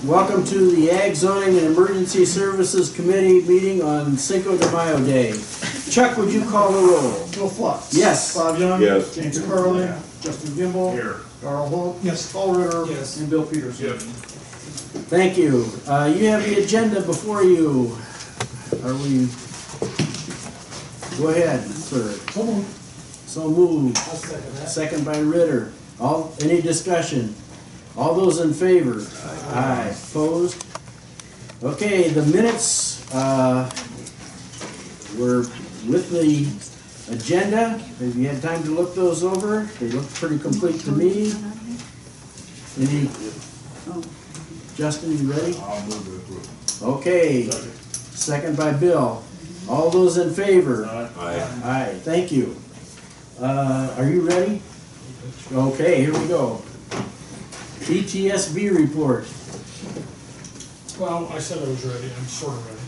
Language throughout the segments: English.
Welcome to the Ag Zoning and Emergency Services Committee meeting on Cinco de Mayo Day. Chuck, would you call the roll? Bill Flux. Yes. Bob Young. Yes. James Carlin. Justin Gimbel. Here. Darrell Holt. Yes. Paul Ritter. Yes. And Bill Peterson. Yes. Thank you. You have the agenda before you. Are we? Go ahead, sir. So moved. So moved. I'll second that. Second by Ritter. Any discussion? All those in favor? Aye. Opposed? Okay, the minutes were with the agenda. Have you had time to look those over? They look pretty complete to me. Any? Justin, you ready? I'll move it through. Okay. Second by Bill. All those in favor? Aye. Aye. Thank you. Are you ready? Okay, here we go. ETSB report. Well, I said I was ready. I'm sort of ready.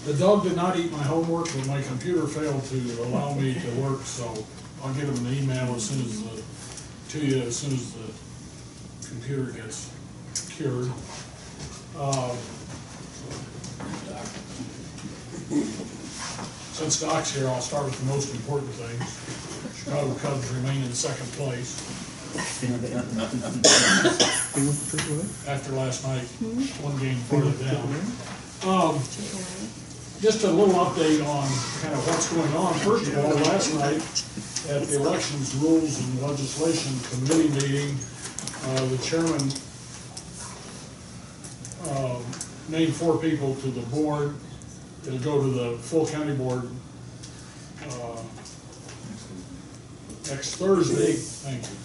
The dog did not eat my homework, but my computer failed to allow me to work, so I'll get him an email as soon as to you as soon as the computer gets cured. Since Doc's here, I'll start with the most important things. Chicago Cubs remain in second place. After last night, one game farther down. Just a little update on kind of what's going on. First of all, last night at the Elections Rules and Legislation Committee meeting, the chairman named 4 people to the board. It'll go to the full county board next Thursday. Thank you.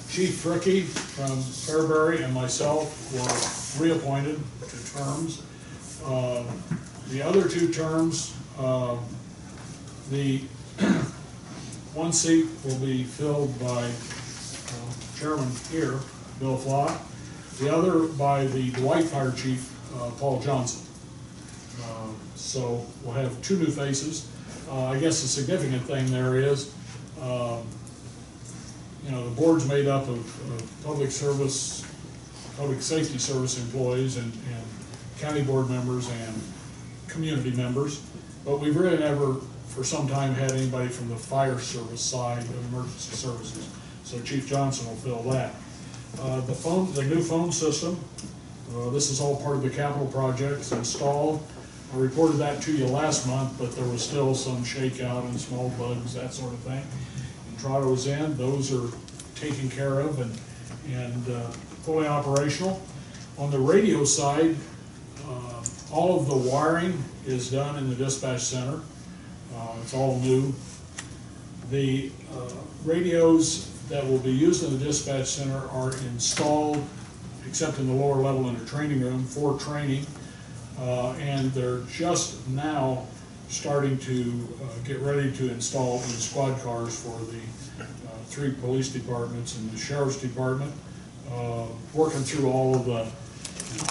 Chief Fricky from Fairbury and myself were reappointed to terms. The other 2 terms, the one seat will be filled by Chairman here, Bill Flock. The other by the Dwight Fire Chief, Paul Johnson. So we'll have 2 new faces. I guess the significant thing there is, you know, the board's made up of public safety service employees and county board members and community members, but we've really never, for some time, had anybody from the fire service side of emergency services. So Chief Johnson will fill that. The new phone system, this is all part of the capital projects installed. I reported that to you last month, but there was still some shakeout and small bugs, that sort of thing. Intrado's in, those are taken care of and fully operational. On the radio side, all of the wiring is done in the dispatch center. It's all new. The radios that will be used in the dispatch center are installed, except in the lower level in the training room, for training. And they're just now starting to get ready to install in squad cars for the 3 police departments and the sheriff's department. Working through all of the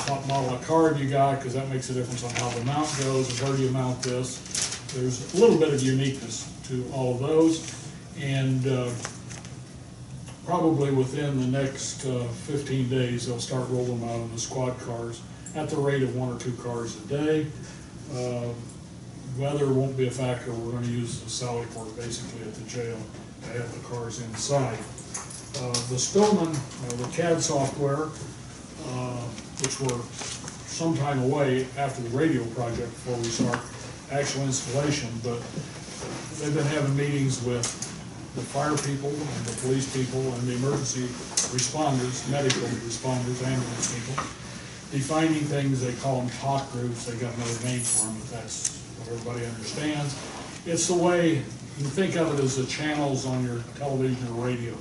top model of card you got, because that makes a difference on how the mount goes and where do you mount this. There's a little bit of uniqueness to all of those, and probably within the next 15 days they'll start rolling them out in the squad cars at the rate of 1 or 2 cars a day. Weather won't be a factor. We're going to use the Sally Port basically at the jail to have the cars inside. The Spillman, the CAD software, which we're some time away after the radio project before we start actual installation, but they've been having meetings with the fire people and the police people and the emergency responders, medical responders, ambulance people, defining things. They call them talk groups. They got another name for them, but that's what everybody understands. It's the way you can think of it as the channels on your television or radio.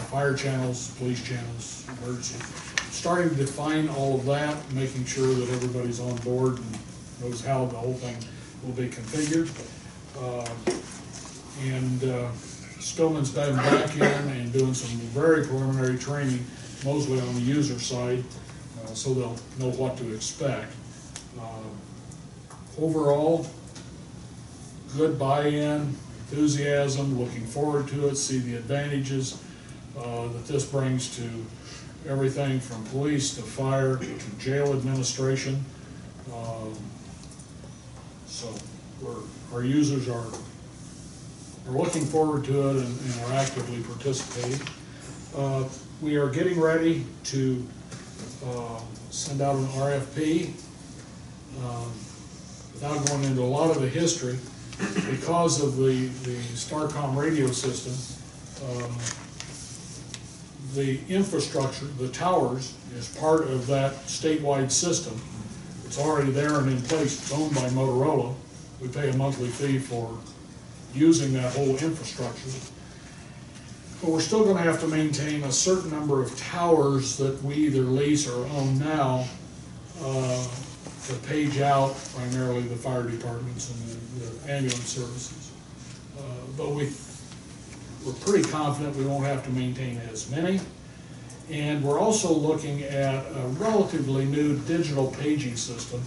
Fire channels, police channels, emergency. Starting to define all of that, making sure that everybody's on board and knows how the whole thing will be configured. Spillman's diving back in and doing some very preliminary training, mostly on the user side, so they'll know what to expect. Overall, good buy-in, enthusiasm, looking forward to it, see the advantages that this brings to everything from police to fire to jail administration. So our users are looking forward to it and are actively participating. We are getting ready to send out an RFP. Without going into a lot of the history, because of the Starcom radio system, the infrastructure, the towers, is part of that statewide system. It's already there and in place. It's owned by Motorola. We pay a monthly fee for using that whole infrastructure. But we're still going to have to maintain a certain number of towers that we either lease or own now to page out primarily the fire departments and the ambulance services. But we're pretty confident we won't have to maintain as many. And we're also looking at a relatively new digital paging system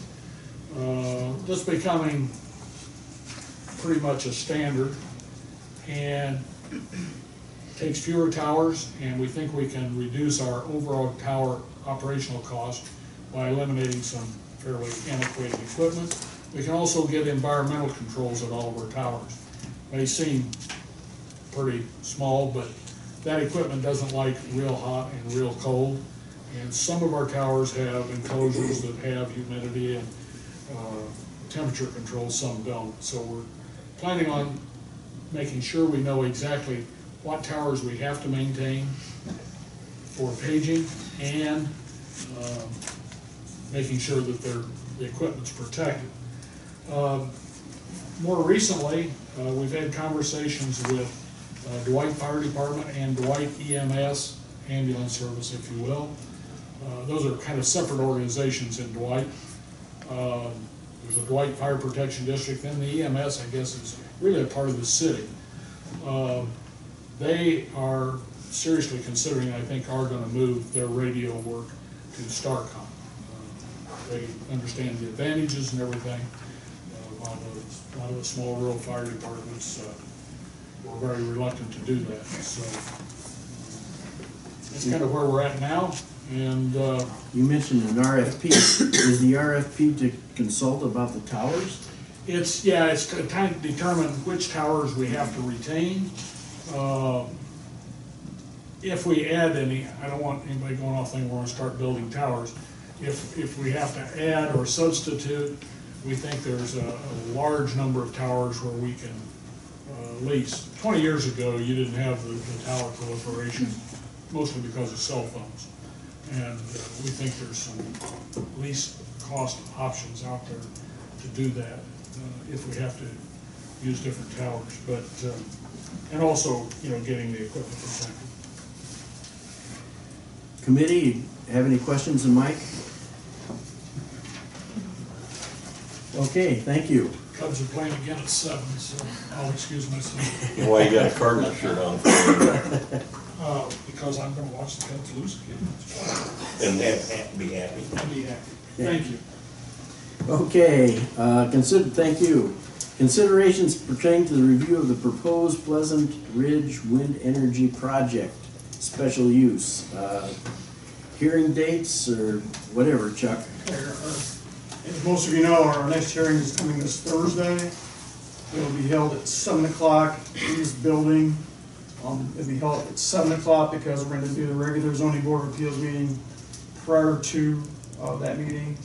that's becoming pretty much a standard, and takes fewer towers, and we think we can reduce our overall tower operational cost by eliminating some fairly antiquated equipment. We can also get environmental controls at all of our towers. May seem pretty small, but that equipment doesn't like real hot and real cold. And some of our towers have enclosures that have humidity and temperature controls, some don't. So we're planning on making sure we know exactly what towers we have to maintain for paging, and making sure that the equipment's protected. More recently, we've had conversations with Dwight Fire Department and Dwight EMS ambulance service, if you will. Those are kind of separate organizations in Dwight. There's a Dwight Fire Protection District, and the EMS, I guess, is really a part of the city. They are seriously considering, I think, are going to move their radio work to Starcom. They understand the advantages and everything. A lot of the small rural fire departments were very reluctant to do that. So that's kind of where we're at now. And you mentioned an RFP. Is the RFP to consult about the towers? It's to kind of determine which towers we have to retain. If we add any, I don't want anybody going off thinking we're going to start building towers. If we have to add or substitute, we think there's a large number of towers where we can lease. 20 years ago, you didn't have the tower proliferation, mostly because of cell phones. And we think there's some lease cost options out there to do that if we have to use different towers. But and also, getting the equipment protected. Committee, have any questions of Mike? Okay, thank you. Cubs are playing again at 7, so I'll excuse myself. Why you got a Cardinal shirt on? Because I'm going to watch the Cubs lose again. And be happy. I'll be happy. Thank you. Okay, thank you. Considerations pertaining to the review of the proposed Pleasant Ridge Wind Energy Project, special use. Hearing dates or whatever, Chuck. As most of you know, our next hearing is coming this Thursday. It will be held at 7 o'clock in this building. It'll be held at 7 o'clock because we're going to do the regular zoning board of appeals meeting prior to that meeting.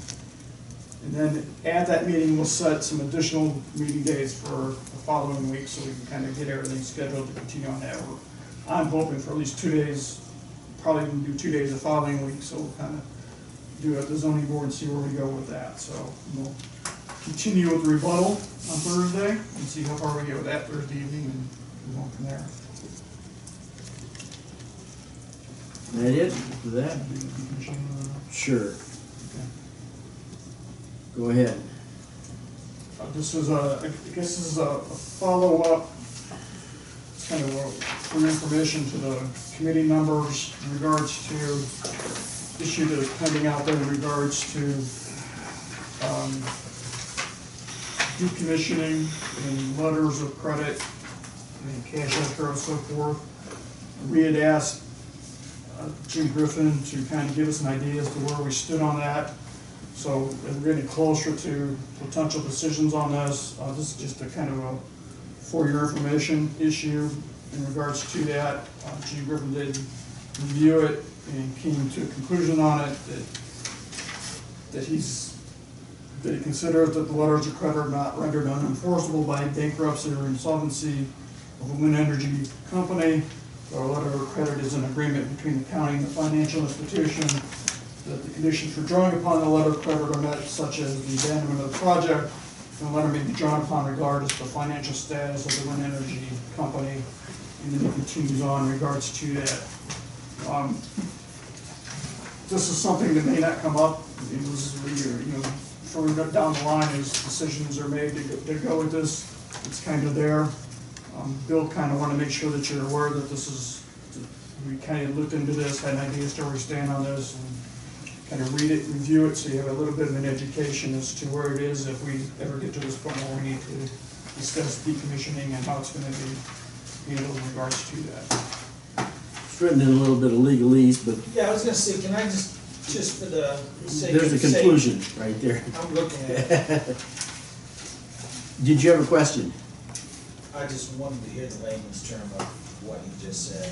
And then at that meeting, we'll set some additional meeting dates for the following week so we can kind of get everything scheduled to continue on that. I'm hoping for at least 2 days, probably going to do 2 days the following week, so we'll kind of do it at the zoning board and see where we go with that. So we'll continue with the rebuttal on Thursday and see how far we get with that Thursday evening and move on from there. Is that it for that? Sure. Go ahead. This is I guess this is a follow-up, kind of for information to the committee members in regards to issue that is pending out there in regards to decommissioning and letters of credit and cash escrow and so forth. We had asked Gene Griffin to kind of give us an idea as to where we stood on that. So as we're getting closer to potential decisions on this, this is just a kind of a for your information issue in regards to that. Gene Griffin did review it and came to a conclusion on it that he considers that the letters of credit are not rendered unenforceable by bankruptcy or insolvency of a wind energy company. The letter of credit is an agreement between the county and the financial institution that the conditions for drawing upon the letter of credit are met, such as the abandonment of the project. And the letter may be drawn upon regardless of the financial status of the wind energy company. And then it continues on in regards to that. This is something that may not come up. It was, further down the line as decisions are made to go with this. It's kind of there. Bill kind of want to make sure that you're aware that this is, we kind of looked into this, had an idea as to where we stand on this, and kind of read it, review it, so you have a little bit of an education as to where it is if we ever get to this point where we need to discuss decommissioning and how it's going to be handled in regards to that. It's written in a little bit of legalese, but Yeah, I was gonna say, can I just for the sake there's a of saying- conclusion right there. I'm looking at it. Did you have a question? I just wanted to hear the layman's term of what he just said.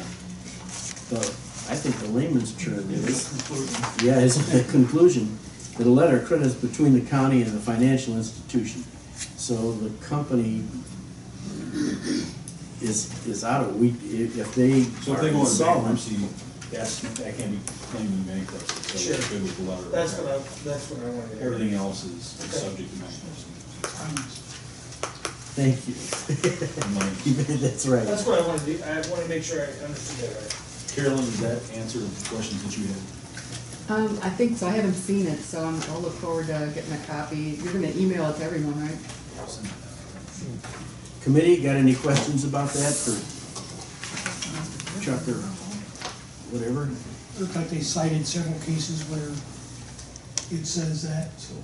I think the layman's term is, Conclusion. yeah, is a conclusion, that a letter of credit is between the county and the financial institution. So the company is out of, if they So if are they go into insolvent, bankruptcy, that can't be claimed in bankruptcy, so Sure. that's good with the letter. That's what I wanted to hear. Everything else is Okay. subject to bankruptcy. thank you. That's right. That's what I wanted to do. I wanted to make sure I understood that right. Carolyn, does that answer the questions that you had? I think so. I haven't seen it, so I'll look forward to getting a copy. You're gonna email it to everyone, right? Committee, got any questions about that for Chuck or whatever? Looked like they cited several cases where it says that, so.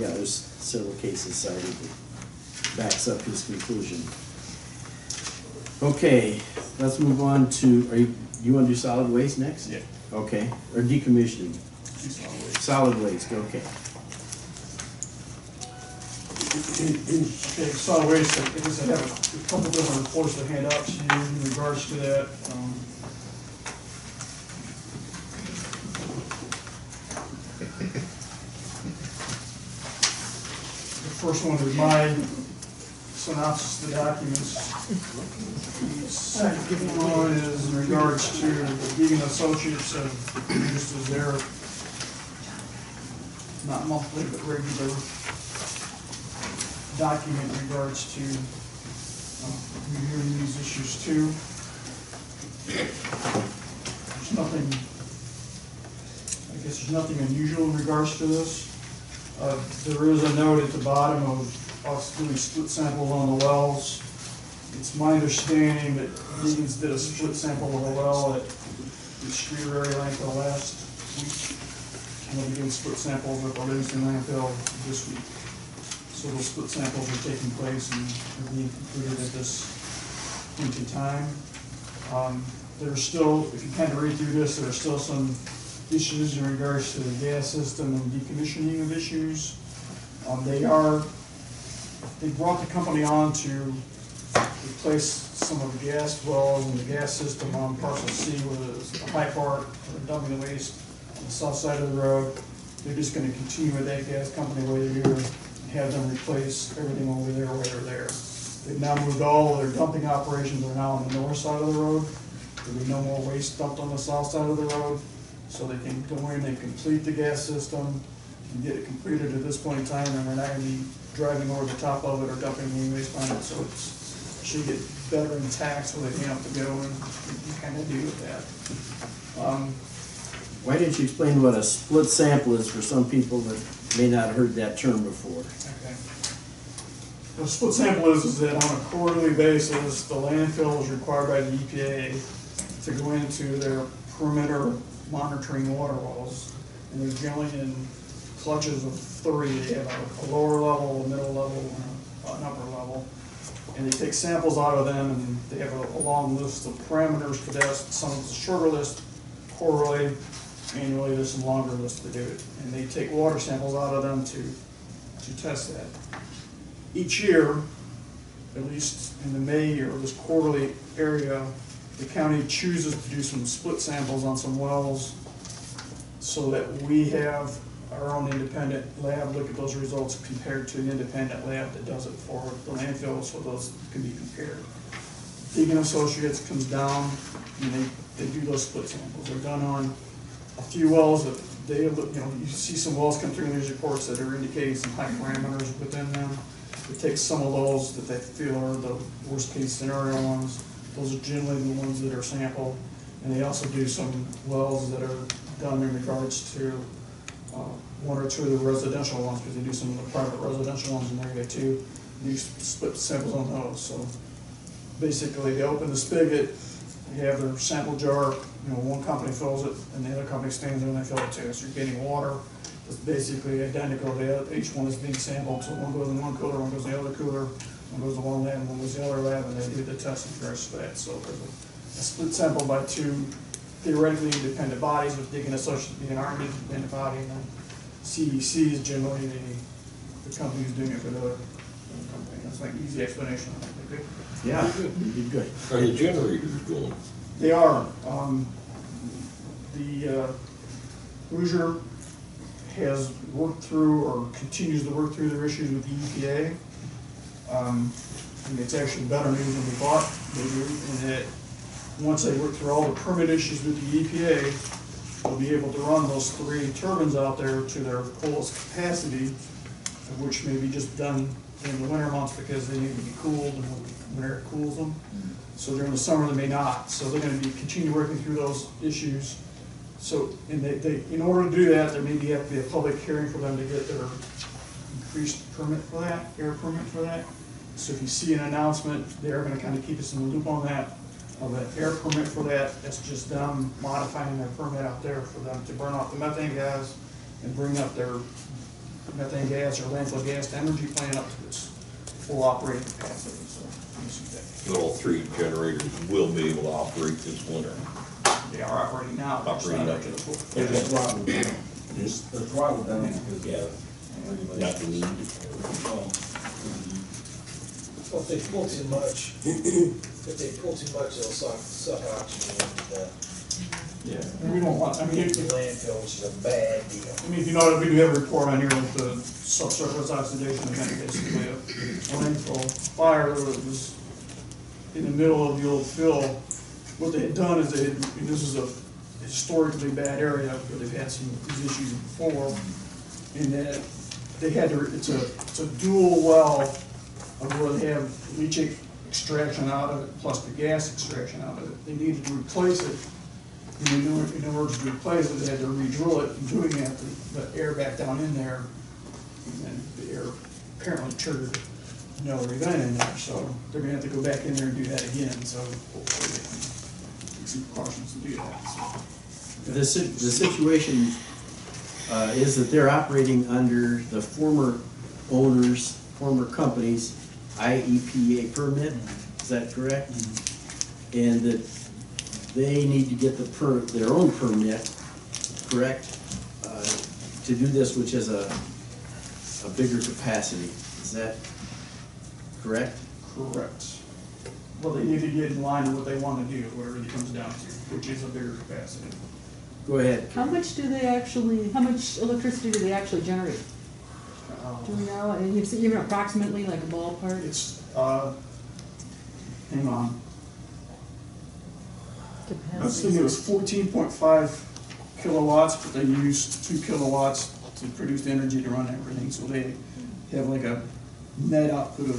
Yeah, there's several cases cited that backs up his conclusion. Okay, let's move on to, you want to do solid waste next? Yeah. Okay, or decommissioning? Solid waste, okay. Okay, solid waste, I guess I have a couple different reports to hand out to you in regards to that. The first one is my synopsis of the documents. The second one is in regards to the Deegan Associates of, just as their, not monthly, but regular document in regards to reviewing these issues too. There's nothing, I guess there's nothing unusual in regards to this. There is a note at the bottom of us doing split samples on the wells. It's my understanding that Deegan's did a split sample of a well at the Streeter area landfill last week. And we'll be doing split samples at the Livingston landfill this week. So those split samples are taking place and are being completed at this point in time. There's still, if you kind of read through this, there are still some issues in regards to the gas system and decommissioning of issues. They brought the company on to replace some of the gas wells and the gas system on parcel C with a high part, dumping the waste on the south side of the road. They're just gonna continue with that gas company while they're here, and have them replace everything over there while they're there. They've now moved all of their dumping operations are now on the north side of the road. There'll be no more waste dumped on the south side of the road. So they can go in and complete the gas system and get it completed at this point in time, and we're not gonna be driving over the top of it or dumping any waste on it, so it should get better in tax where they have to go and kind of deal with that. Why didn't you explain what a split sample is for some people that may not have heard that term before? Okay. The split sample is that on a quarterly basis, the landfill is required by the EPA to go into their perimeter monitoring water wells. And they're generally in clutches of 3. They have a lower level, a middle level, and an upper level. and they take samples out of them, and they have a long list of parameters for that. Some of it's a shorter list, quarterly, annually, there's some longer lists to do it. And they take water samples out of them to test that. Each year, at least in the May or this quarterly area, the county chooses to do some split samples on some wells so that we have our own independent lab look at those results compared to an independent lab that does it for the landfill, so those can be compared. Deegan Associates comes down and they do those split samples. They're done on a few wells that they, you see some wells come through in these reports that are indicating some high parameters within them. They take some of those that they feel are the worst case scenario ones. Those are generally the ones that are sampled. And they also do some wells that are done in regards to one or two of the residential ones, because they do some of the private residential ones in area too. You split samples on those. So basically, they open the spigot, they have their sample jar. One company fills it, and the other company stands there and they fill it too. So you're getting water that's basically identical. Each one is being sampled. So one goes in one cooler, one goes in the other cooler, one goes to one lab, and one goes to the other lab, and they do the test in regards to that. So there's a split sample by two theoretically independent bodies, with Deegan Associates being our independent body, and then CEC is generally the company who's doing it for the other company. That's like an easy explanation. Okay? Yeah, you did good. Are the generators going? They are. The Hoosier has worked through or continues to work through their issues with the EPA. And it's actually better news than we thought they do, in that once they work through all the permit issues with the EPA, they'll be able to run those 3 turbines out there to their fullest capacity, which may be just done in the winter months because they need to be cooled and when air cools them. So during the summer they may not. So they're going to be continue working through those issues. So and they in order to do that, there maybe have to be a public hearing for them to get their increased permit for that, air permit for that. So if you see an announcement, they're going to kind of keep us in the loop on that. Of an air permit for that, that's just them modifying their permit out there for them to burn off the methane gas and bring up their methane gas or landfill gas to energy plant up to its full operating capacity. So you see that. All 3 generators will be able to operate this winter. They are operating now. They're just not up to the full. They're just throttled down. The throttle down because, Not the need. Well, if they pull too much, they'll suck oxygen into the Yeah, and we don't want, landfill, which is a bad deal. if you know, we do have a report on here with the subsurface oxidation event, basically a landfill fire that was in the middle of the old fill. What they had done is this is a historically bad area where they've had some of these issues before, and that they had to, it's a dual well of where they have leachate extraction out of it plus the gas extraction out of it. They needed to replace it. And in order to replace it, they had to re-drill it. And doing that, the air back down in there, and then the air apparently triggered another event in there. So they're gonna have to go back in there and do that again. So hopefully they can take some precautions to do that. So, The situation is that they're operating under the former owners, former companies' IEPA permit, is that correct? And that they need to get their own permit, correct, to do this, which is a bigger capacity, is that correct? correct. Well, they need to get in line with what they want to do, whatever it comes down to, which is a bigger capacity. Go ahead. How much electricity do they actually generate? Do we know? And you've seen, even approximately, like a ballpark? It's, hang on. I was thinking it was 14.5 kilowatts, but they used 2 kilowatts to produce the energy to run everything. So they have like a net output of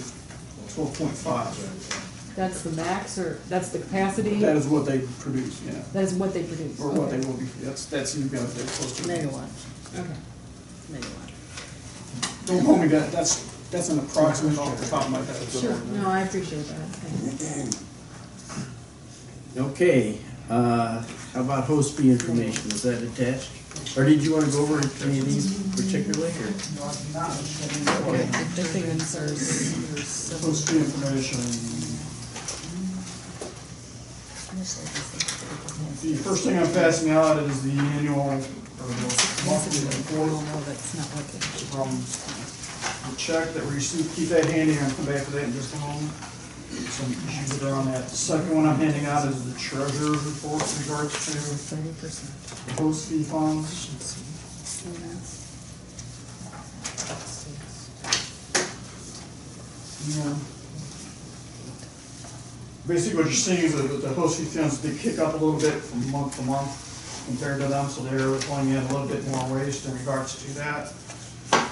12.5. That's the max, or that's the capacity? That is what they produce, yeah. That is what they produce? Or what they Okay. will be, that's, you've got, they're close to. Megawatt, okay. Megawatt. Don't hold me, that's an approximate off the top of my head. so- Sure, no, I appreciate that. Thanks. Okay, how about host fee information, is that attached? Or did you wanna go over any of these particularly, or? The thing in there's Host fee information. The first thing I'm passing out is the annual, or the monthly report. that's not like it. The check that we received, keep that handy, I'll come back to that in just a moment. Some issues that are on that. The second one I'm handing out is the treasurer's report in regards to 30%. the host fee funds. Yeah. Basically, what you're seeing is that the host fee funds, they kick up a little bit from month to month compared to them, so they're pulling in a little bit more waste in regards to that.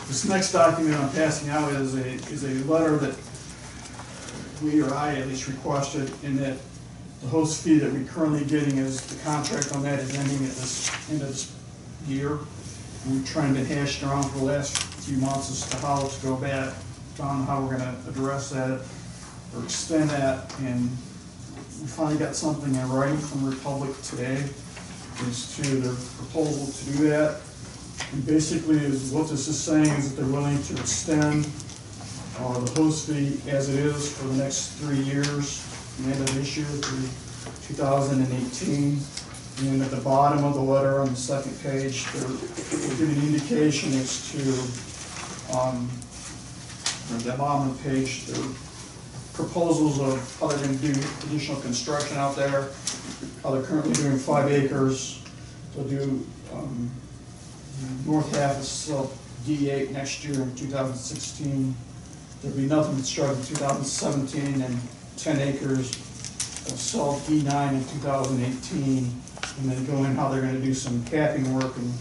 This next document I'm passing out is a letter that we, or I at least, requested, in that the host fee that we're currently getting is, the contract on that is ending at this end of this year. We've trying to hash it around for the last few months as to how to go back on how we're gonna address that or extend that, and we finally got something in writing from Republic today as to their proposal to do that. And basically, is what this is saying is that they're willing to extend the host fee as it is for the next 3 years, the end of this year through 2018. And at the bottom of the letter on the second page, they're giving an indication as to, at the bottom of the page, their proposals of how they're going to do additional construction out there, how they're currently doing 5 acres. They'll do north half of sub D8 next year in 2016. There'll be nothing constructed in 2017, and 10 acres of sub D9 in 2018. And then go in how they're gonna do some capping work in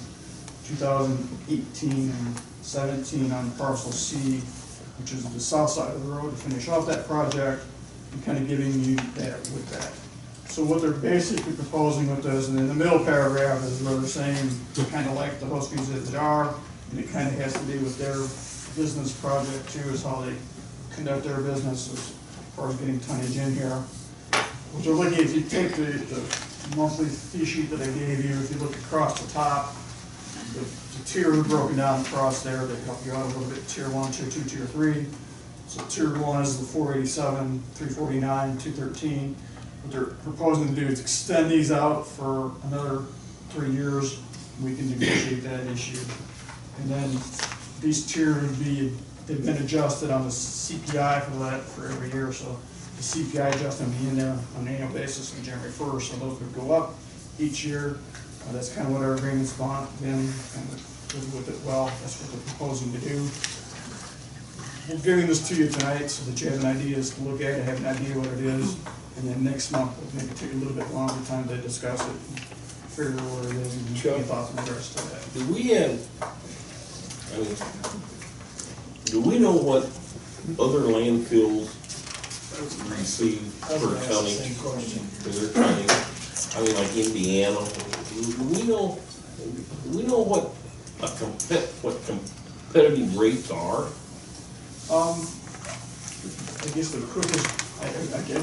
2018 and 17 on parcel C, which is the south side of the road, to finish off that project, and kind of giving you that with that. So what they're basically proposing with this, and in the middle paragraph is where they're saying, kind of like the host fees as they are, and it kind of has to do with their business project too, is how they conduct their business as far as getting tonnage in here. What they're looking, if you take the monthly fee sheet that I gave you, if you look across the top, the tiers are broken down across there. They help you out a little bit. Tier 1, Tier 2, Tier 3. So Tier 1 is the 487, 349, 213. What they're proposing to do is extend these out for another 3 years. We can negotiate that issue. And then these tiers would be, they've been adjusted on the CPI for that for every year. So the CPI adjustment will be in there on an annual basis on January 1st. So those would go up each year. That's kind of what our agreement's been, and good with it well. That's what they're proposing to do. We're giving this to you tonight so that you have an idea to look at it, have an idea what it is, and then next month we'll maybe take a little bit longer time to discuss it, and figure out what it is, and Chuck, get thoughts in regards to that. Do we have, I mean, do we know what other landfills receive per tonnage? For their tonnage? I mean, like Indiana, do we know what competitive rates are? I guess the quickest,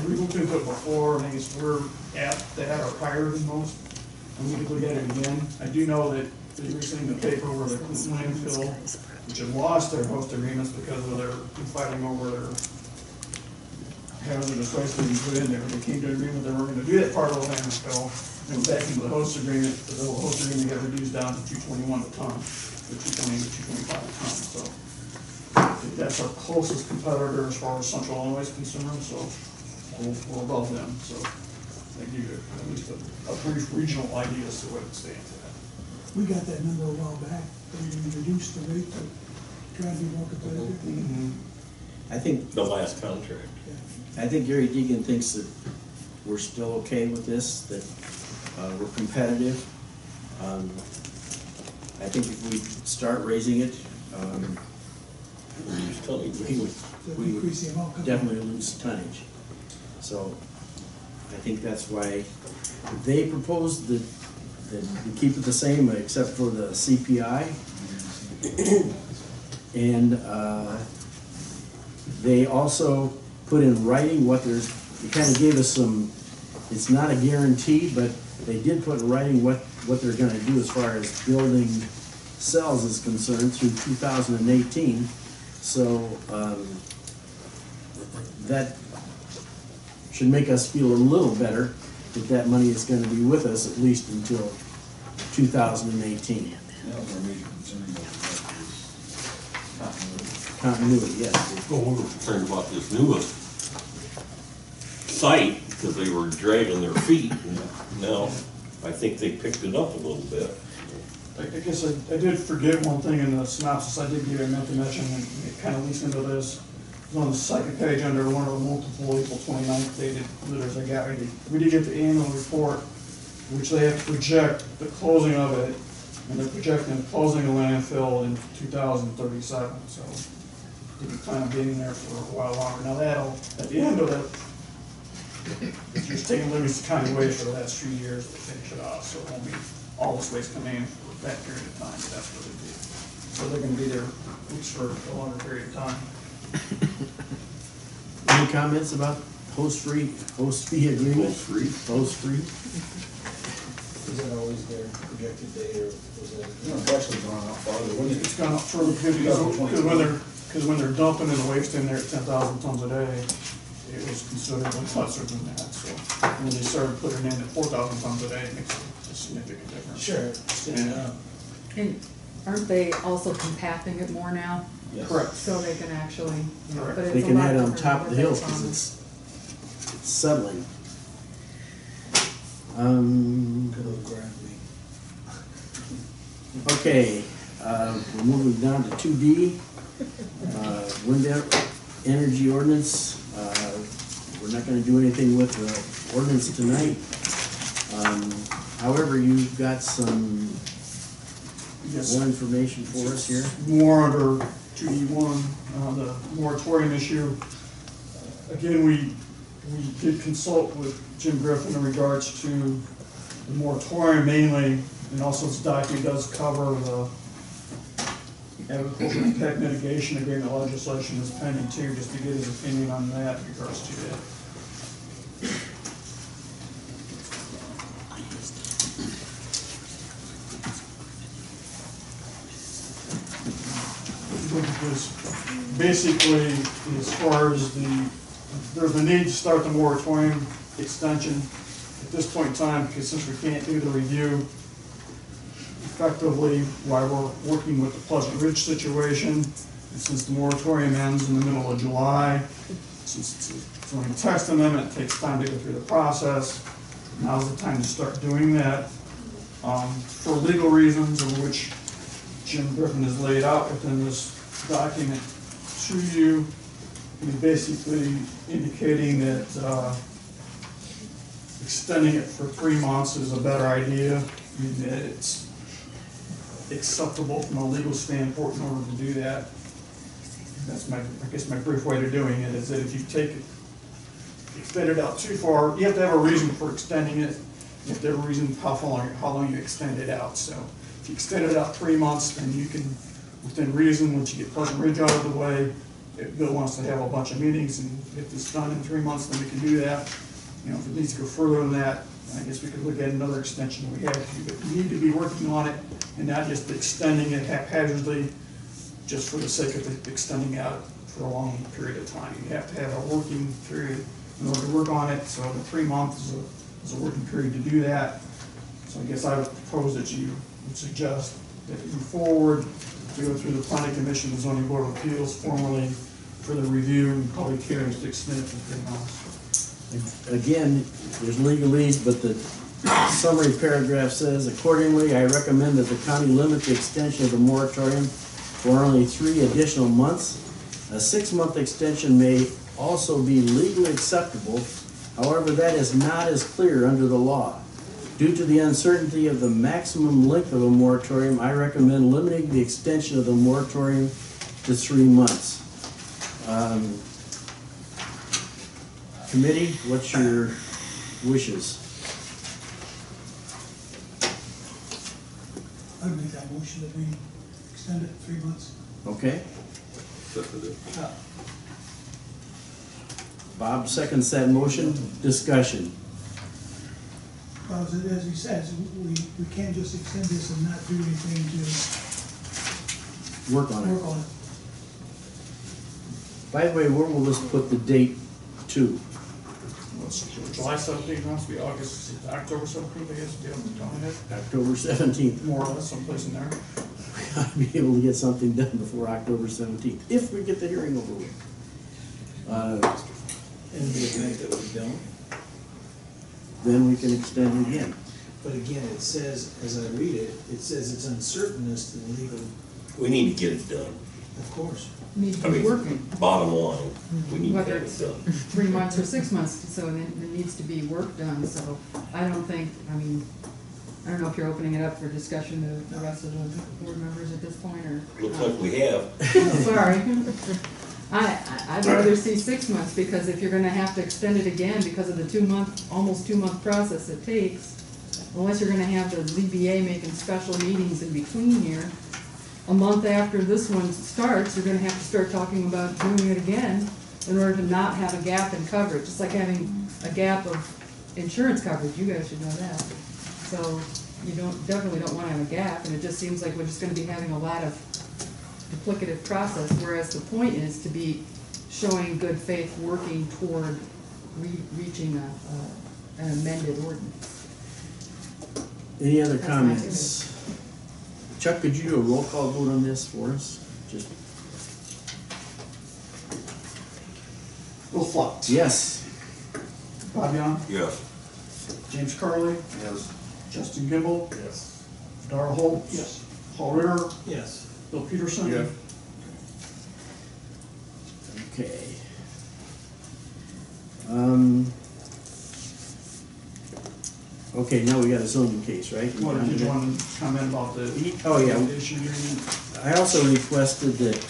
we looked into it before, and I guess we're at that or higher than most. And we could look at it again. I do know that they recently in the paper where the Clinton landfill, which had lost their host agreements because of their fighting over their hazardous waste being put in there. They came to an agreement they weren't gonna do that part of the landfill. And back into the host agreement, the little host agreement got reduced down to 221 a ton, or 220 to 225 a ton. So I think that's our closest competitor as far as Central Illinois is concerned, so we're above them. So that gives you at least a brief regional idea as to what it stands at. We got that number a while back, we reduced the rate to try to be more competitive. I think, The last contract. I think Gary Deegan thinks that we're still okay with this, that we're competitive. I think if we start raising it, Reduced tonnage. we would To increase the amount coming. definitely lose tonnage. So I think that's why they proposed that we keep it the same except for the CPI. And they also put in writing what there's, they kind of gave us some, it's not a guarantee, but they did put in writing what they're gonna do as far as building cells is concerned through 2018. So, that should make us feel a little better that that money is gonna be with us at least until 2018. That was our major concern about that is Continuity, yes. Well, we were concerned about this newest site because they were dragging their feet. And now, I think they picked it up a little bit. I guess I did forget one thing in the synopsis I did give, I meant to mention, and it kind of leads into this. It's on the second page under one of the multiple April 29th dated letters I got. We did get the annual report, which they have to project the closing of it, and they're projecting the closing of landfill in 2037, so we plan on being there for a while longer. Now that'll, at the end of it, if you're taking Livingston County waste for the last few years, they finish it off, so it won't be all this waste coming in for that period of time, that's what it is. So they're gonna be there at least for a longer period of time. Any comments about host fee agreement? Host free? Is that always their projected date, or was that? no, it's actually gone out farther, wasn't it? It's gone up further because when they're dumping in the waste in there at 10,000 tons a day, it was considerably lesser than that, so when they started putting in at 4,000 tons a day, it makes a significant difference. Sure. Yeah. And aren't they also compacting it more now? Yes. Correct. So they can actually, you know, Correct. but it's They a can lot add on different top than of the what hills they because promised. it's settling. Good old gravity. Okay, we're moving down to 2D, wind energy ordinance. We're not gonna do anything with the ordinance tonight. However, you've got some Yes. more information for us here. More under 2D1, the moratorium issue. Again, we did consult with Jim Griffin in regards to the moratorium mainly, and also this document does cover the agricultural impact mitigation agreement legislation is pending too, just to get his opinion on that in regards to that. Look at this. Basically, as far as there's a need to start the moratorium extension at this point in time, because since we can't do the review effectively while we're working with the Pleasant Ridge situation, and since the moratorium ends in the middle of July, since it's only a text amendment, it takes time to go through the process. Now's the time to start doing that. For legal reasons, of which Jim Griffin has laid out within this document to you, he's basically indicating that extending it for 3 months is a better idea. I mean, that it's acceptable from a legal standpoint in order to do that. That's I guess my brief way of doing it is that if you extend it out too far, you have to have a reason for extending it. You have to have a reason how long you extend it out. So if you extend it out 3 months, then you can, within reason, once you get Pleasant Ridge out of the way, if Bill wants to have a bunch of meetings and get this done in 3 months, then we can do that. You know, if it needs to go further than that, I guess we could look at another extension we have to, but we need to be working on it and not just extending it haphazardly just for the sake of extending out for a long period of time. You have to have a working period in order to work on it, so the 3 months is a working period to do that. So I guess I would propose that you would suggest that you move forward to go through the planning commission, the zoning board of appeals formally for the review and public hearings to extend it for 3 months. Again, there's legalese, but the summary paragraph says, accordingly, I recommend that the county limit the extension of the moratorium for only 3 additional months. A 6-month extension may also be legally acceptable. However, that is not as clear under the law. Due to the uncertainty of the maximum length of a moratorium, I recommend limiting the extension of the moratorium to 3 months. Committee, what's your wishes? I'd make that motion that we extend it 3 months. Okay. Bob seconds that motion. Discussion. Because as he says, we can't just extend this and not do anything Work to on work it. on it. By the way, where will this put the date to? July 17th, must be October 17th, I guess, deal with the head, October 17th. more or less, someplace in there. I'd be able to get something done before October 17th, if we get the hearing over with. In the event that we don't. Then we can extend it again. But again, it says, as I read it, it says it's uncertain as to the legal, We need to get it done. of course. Need to I be mean, working, bottom line, we need to whether have it's it done. 3 months or 6 months, so there needs to be work done, so I don't think, I mean, I don't know if you're opening it up for discussion to the rest of the board members at this point, or. Looks like we have. Sorry. I'd rather see 6 months, because if you're gonna have to extend it again because of the almost 2 month process it takes, unless you're gonna have the ZBA making special meetings in between here, a month after this one starts, you're gonna have to start talking about doing it again in order to not have a gap in coverage. It's like having a gap of insurance coverage, you guys should know that. So you definitely don't wanna have a gap, and it just seems like we're just gonna be having a lot of duplicative process, whereas the point is to be showing good faith, working toward reaching an amended ordinance. Any other That's my comments? Chuck, could you do a roll call vote on this for us? Just, Will Flux. yes. Bob Young, Yes. James Carley, Yes. Justin Gimbel, Yes. Darrell Holt. Yes. Paul Ritter, Yes. Bill Peterson. Yeah. Okay. Okay, now we got a zoning case, right? What, did you want to comment about the? Oh, yeah. Issue union? I also requested that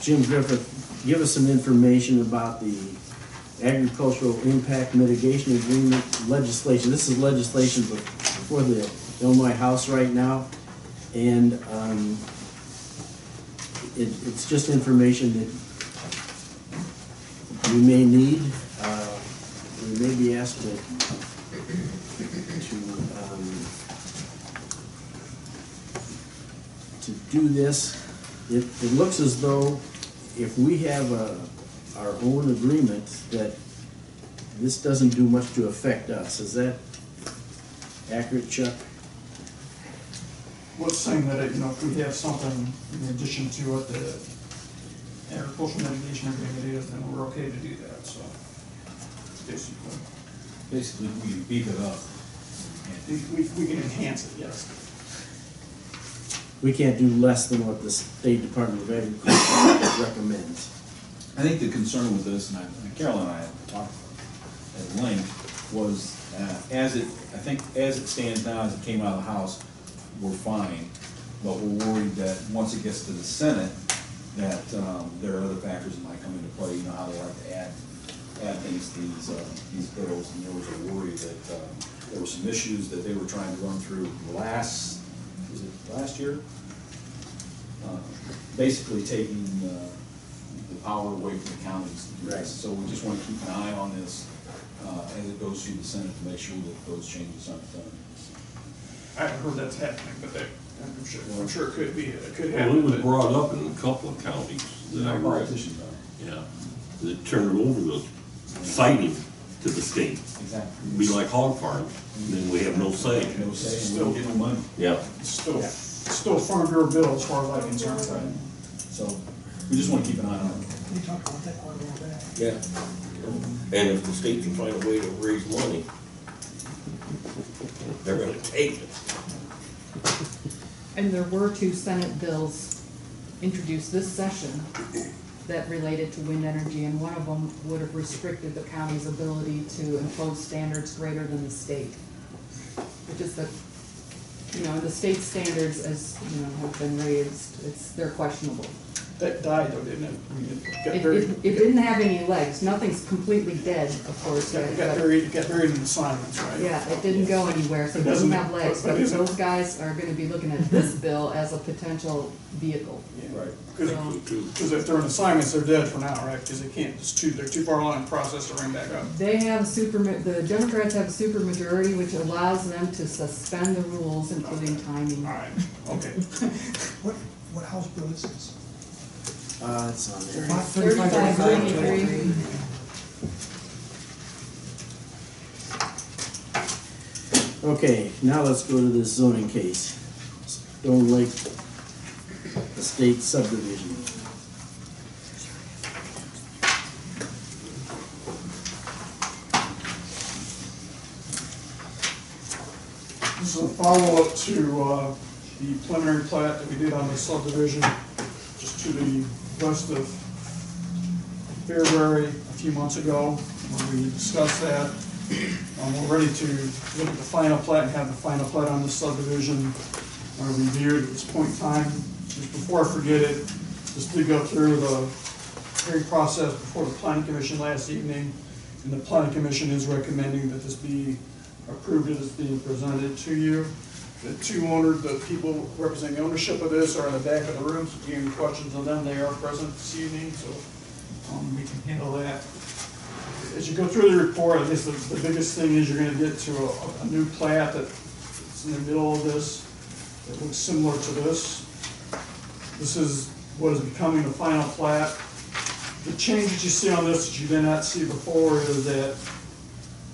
Jim Griffith give us some information about the agricultural impact mitigation agreement legislation. This is legislation before the Illinois House right now, and it's just information that we may need. We may be asked to do this. It looks as though if we have our own agreement, that this doesn't do much to affect us. Is that accurate, Chuck? What's saying that, if we have something in addition to what the agricultural mitigation agreement is, then we're okay to do that, so. Basically, Basically, we beef it up. we can enhance it, yes. We can't do less than what the State Department of Agriculture recommends. I think the concern with this, and Carol and I have talked at length, was as it stands now, as it came out of the House, we're fine, but we're worried that once it gets to the Senate, that there are other factors that might come into play. You know how they like to add things to these bills, and there was a worry that there were some issues that they were trying to run through last year? Basically taking the power away from the counties to do this. Right. So we just want to keep an eye on this as it goes through the Senate to make sure that those changes aren't done. I haven't heard that's happening, but I'm sure it could be, it could Well, it happen. was but- brought up in a couple of counties that I Our read. politicians are. Yeah, that turned over the siting to the state. Exactly. Be like hog farms, then we have no say. No say, and we don't get no money. Yeah. Still Farm Bureau bill as far as I'm concerned, right? So we just want to keep an eye on it. We talked about that quite a while back. Yeah. And if the state can find a way to raise money, they're gonna take it. And there were 2 Senate bills introduced this session that related to wind energy, and one of them would have restricted the county's ability to impose standards greater than the state. Which is the state standards, as have been raised, they're questionable. That died though, didn't it? I mean, it got It, buried. it didn't have any legs, nothing's completely dead, of course, It got but, buried in the Simons, right? yeah, it didn't go anywhere, so it But doesn't doesn't have it- legs, but but isn't- those guys are gonna be looking at this bill as a potential vehicle. Yeah. Right. Because if they're in the Simons, they're dead for now, right? Because they can't, they're too far along in the process to bring back up. They have the Democrats have a super majority, which allows them to suspend the rules, including timing. All right, okay. What House bill is this? It's on there. 3593. Okay, now let's go to this zoning case. Stone Lake Estate subdivision. This is a follow-up to the preliminary plat that we did on the subdivision, just to the west of Fairbury a few months ago, when we discussed that. We're ready to look at the final plat and have the final plat on the subdivision reviewed at this point in time. Just before I forget it, just to go through the hearing process before the planning commission last evening, and the planning commission is recommending that this be approved as being presented to you. The two owners, the people representing ownership of this are in the back of the room, so if you have any questions on them, they are present this evening, so we can handle that. As you go through the report, I guess the biggest thing is you're gonna get to a new plat that's in the middle of this, that looks similar to this. This is what is becoming the final plat. The change that you see on this that you did not see before is that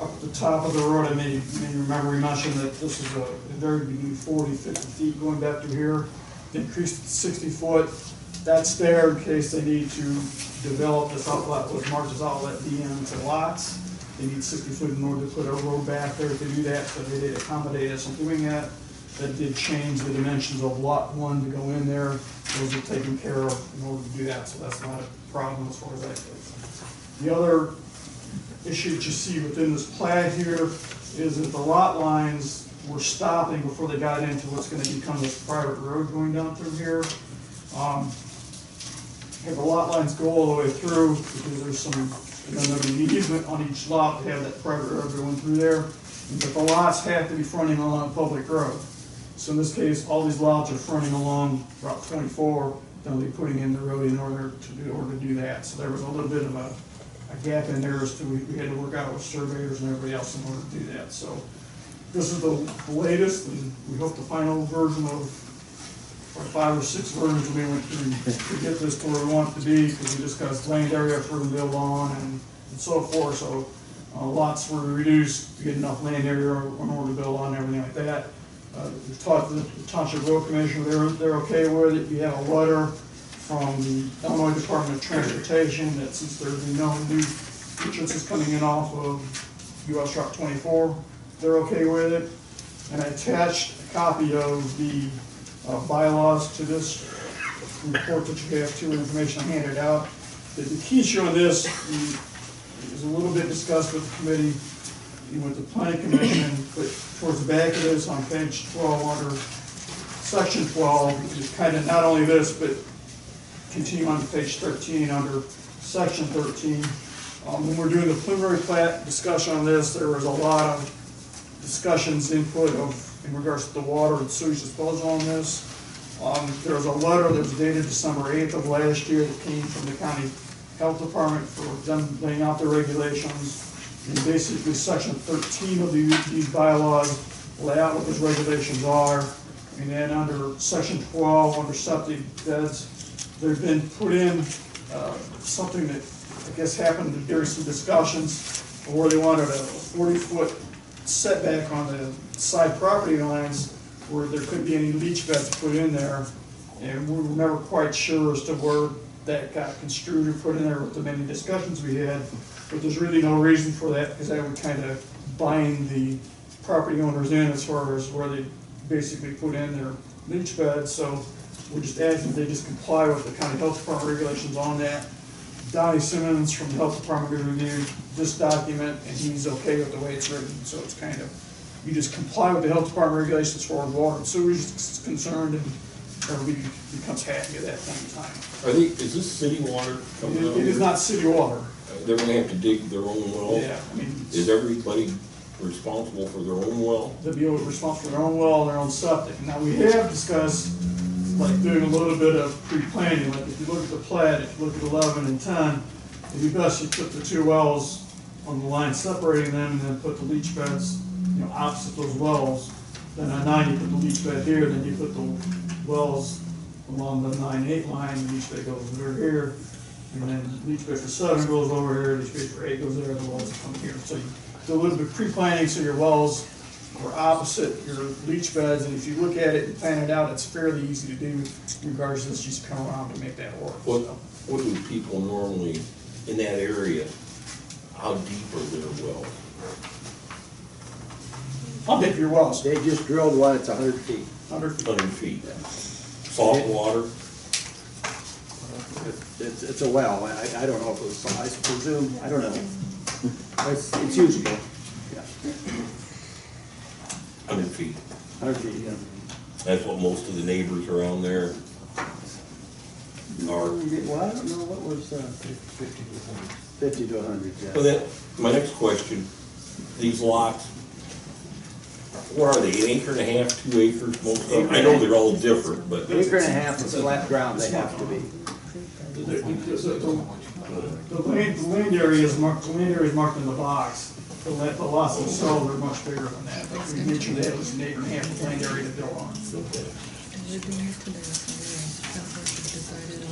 up at the top of the road, I may remember we mentioned that this is a very between 40, 50 feet going back through here. They increased it to 60 foot. That's there in case they need to develop this outlet, what marks as outlet B into lots. They need 60 foot in order to put a road back there to do that, so they did accommodate us in doing that. That did change the dimensions of lot 1 to go in there. Those are taken care of in order to do that, so that's not a problem as far as that goes. The other issue that you see within this plat here is that the lot lines were stopping before they got into what's gonna become this private road going down through here. Have the lot lines go all the way through, because there's some, there'll be an easement on each lot to have that private road going through there. But the lots have to be fronting along a public road. So in this case, all these lots are fronting along Route 24, they'll be putting in the road in order to do that. So there was a little bit of a gap in there as to we had to work out with surveyors and everybody else in order to do that. So this is the latest, and we hope the final version of 5 or 6 versions we went through to get this to where we want it to be, because we discussed land area for them to build on and so forth. So lots were reduced to get enough land area in order to build on and everything like that. We talked to the Township Road Commissioner, they're okay with it. We have a letter from the Illinois Department of Transportation that since there's no new entrances coming in off of US Route 24, they're okay with it. And I attached a copy of the bylaws to this report that you have, too, information I handed out. The key issue on this is a little bit discussed with the committee, with the planning commission, but towards the back of this on page 12 under section 12, is kind of not only this, but continue on to page 13 under section 13. When we're doing the preliminary plat discussion on this, there was a lot of discussions, input in regards to the water and sewage disposal on this. There was a letter that was dated December 8th of last year that came from the county health department for them laying out their regulations. And basically section 13 of these bylaws lay out what those regulations are. And then under section 12, under septic beds, they've been put in something that I guess happened during some discussions where they wanted a 40-foot setback on the side property lines where there couldn't be any leach beds put in there. And we were never quite sure as to where that got construed or put in there with the many discussions we had. But there's really no reason for that, because that would kind of bind the property owners in as far as where they basically put in their leach beds. So we're just asking that they just comply with the county health department regulations on that. Donnie Simmons from the health department reviewed this document, and he's okay with the way it's written. So it's kind of, you just comply with the health department regulations as far as water and sewage is concerned, and everybody becomes happy at that point in time. Is this city water coming out? It is not city water. They're gonna have to dig their own well? Yeah, I mean, Is everybody responsible for their own well? they'll be responsible for their own well, their own septic. Now, we have discussed, like, doing a little bit of pre-planning, like, if you look at the plat, if you look at 11 and 10, it'd be best you put the two wells on the line, separating them, and then put the leach beds, opposite those wells. Then on 9, you put the leach bed here, then you put the wells along the 9-8 line, the leach bed goes over here, and then leach bed for 7 goes over here, leach bed for 8 goes there, the wells come here. So you do a little bit of pre-planning so your wells are opposite your leach beds, and if you look at it and plan it out, it's fairly easy to do, regardless of just come around to make that work. What do people normally, in that area, how deep are their wells? How big are your wells? They just drilled one, it's 100 feet. 100 feet. 100 feet. Salt water? It's a well, I don't know if it was, I presume, I don't know. It's usable, yeah, 100 feet. 100 feet, yeah. That's what most of the neighbors around there are. Well, I don't know, what was, 50 to 100, yeah. Well, then, my next question, these lots, what are they, 1.5 acres, 2 acres, most of them? I know they're all different, but. Acre and a half of flat ground they have to be. The land area is marked in the box. The lots themselves are much bigger than that. But we mentioned that it was an 1.5 acre land area to build on. So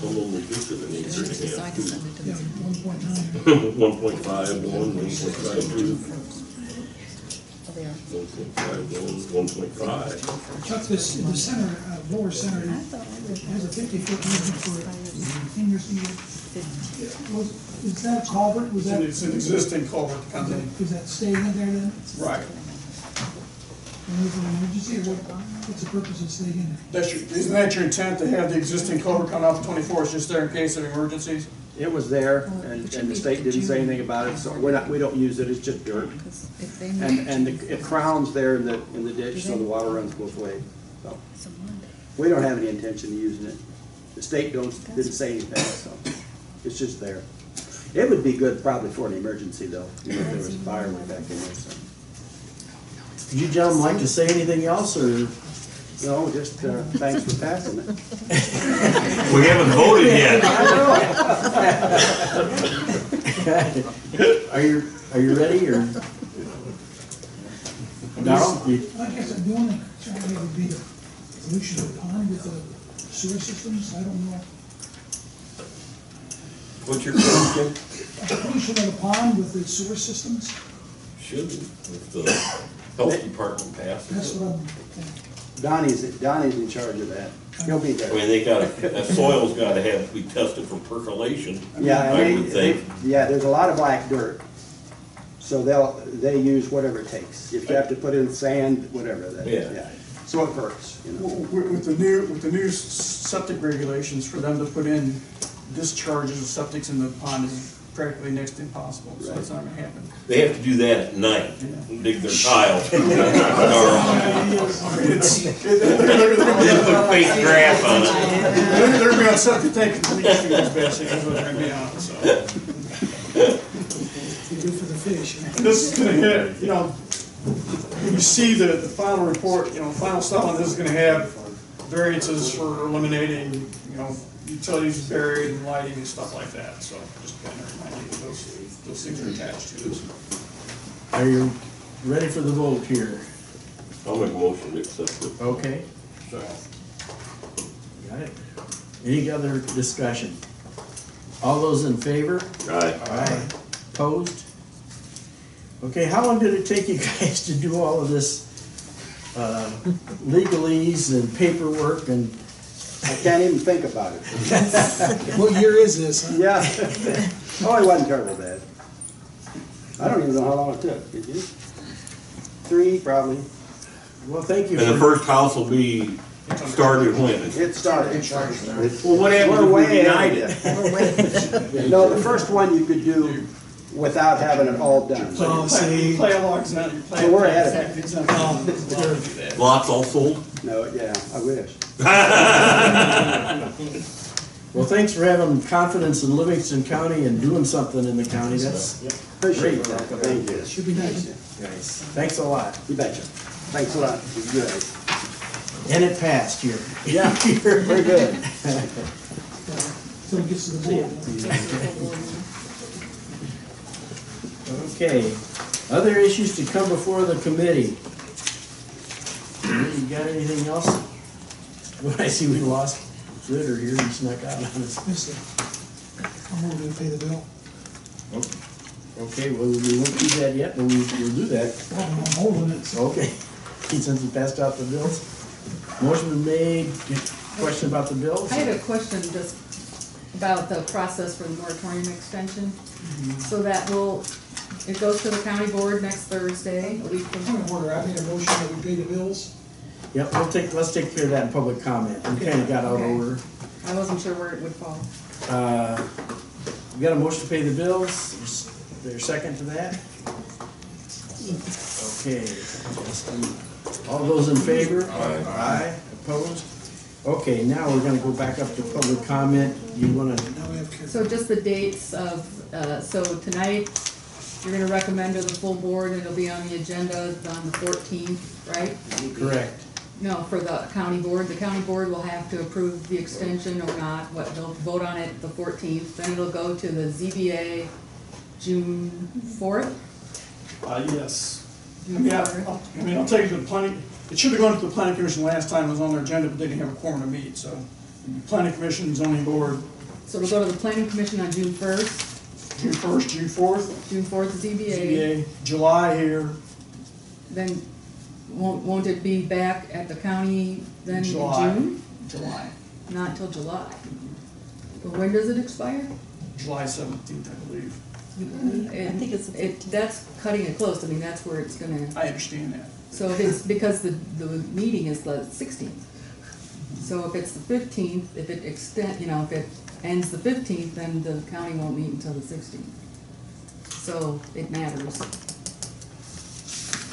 a little just an acre and a half. Yeah, 1.9. 1.51, 1.52. 1.5. Chuck, this, in the center, lower center, it has a 50-foot easement for seniors. Is that a culvert? Was that? It's an existing culvert that comes in. Is that staying in there then? Right. And with an emergency, or what's the purpose of staying in there? Isn't that your intent, to have the existing culvert come off 24, it's just there in case of emergencies? It was there, and the state didn't say anything about it, so we don't use it, it's just dirt. And it crowns there in the ditch, so the water runs both ways, so. We don't have any intention of using it. The state didn't say anything, so it's just there. It would be good probably for an emergency though, if there was a fire back in there, so. Would you gentlemen like to say anything else, or? No, just, thanks for passing it. We haven't voted yet. Are you ready, or? Darrell? I guess the only concern would be the pollution of the pond with the sewer systems, I don't know. What's your question? Pollution of the pond with the sewer systems, Should, if the health department that's passes it. what I'm, Donnie's in charge of that. He'll be I there. mean, they gotta, that soil's gotta have to be tested for percolation. Yeah, I and would think. yeah, there's a lot of black dirt. So they use whatever it takes. If you have to put in sand, whatever, Yeah. So it works, you know. With the new septic regulations, for them to put in discharges of septics in the pond is practically next to impossible, so it's not gonna happen. They have to do that at night, dig their tile. Or They put fake grass on it. They're gonna be on septic tank and leach fields, basically, is what they're gonna be on, so. good for the fish. This is gonna hit, when you see the final report, final stuff on this is gonna have variances for eliminating, utilities buried and lighting and stuff like that, so just kind of remind you that those things are attached to this. Are you ready for the vote here? I'll make a motion to accept it. Okay. Got it. Any other discussion? All those in favor? Aye. Aye. Opposed? Okay, how long did it take you guys to do all of this legalese and paperwork and? I can't even think about it. What year is this, huh? Yeah. Oh, it wasn't terrible bad. I don't even know how long it took, did you? 3, probably. Well, thank you. And the first house will be started when? It started. Well, what happened if we denied it? No, the first one you could do without having it all done. Oh, see. Play logs now, you play. So we're ahead of it. It's not gonna do that. Lots all sold? No, yeah, I wish. Well, thanks for having confidence in Livingston County and doing something in the county. That's Appreciate great. that, thank you. Should be nice. Nice. Thanks a lot. You betcha. Thanks a lot, you guys. And it passed here. Yeah, very good. Till it gets to the board. Okay, other issues to come before the committee. You got anything else? Well, I see we lost Ritter here, he snuck out on us. Mister, I'm over to pay the bill. Okay, well, we won't do that yet, but we'll do that. Well, I'm holding it, so. Okay, since he passed out the bills. Motion been made, question about the bills? I had a question just about the process for the moratorium extension. So that it goes to the county board next Thursday, a week from Point of order, I made a motion that we pay the bills. Yep, let's take care of that in public comment. We kinda got out of Okay. order. I wasn't sure where it would fall. We got a motion to pay the bills. Is there a second to that? Okay. All those in favor? Aye. Aye, opposed? Okay, now we're gonna go back up to public comment. You wanna, Now we have. So just the dates of, so tonight, you're gonna recommend to the full board, and it'll be on the agenda on the 14th, right? correct. No, for the county board will have to approve the extension or not, they'll vote on it the 14th, then it'll go to the ZBA June 4th? Yes. I June mean, 4th. I'll take it to the planning, it should have gone to the planning commission last time it was on their agenda, but they didn't have a quorum to meet, so. Planning commission, zoning board, So it'll go to the planning commission on June 1st, June 1st, June 4th, June 4th ZBA, ZBA, July here, then won't it be back at the county then in July. June? July, Not until July. But when does it expire? July 17th, I believe. I think that's cutting it close, I mean, that's where it's gonna. I understand that. So if it's, because the meeting is the 16th. So if it's the 15th, if it if it ends the 15th, then the county won't meet until the 16th. So it matters.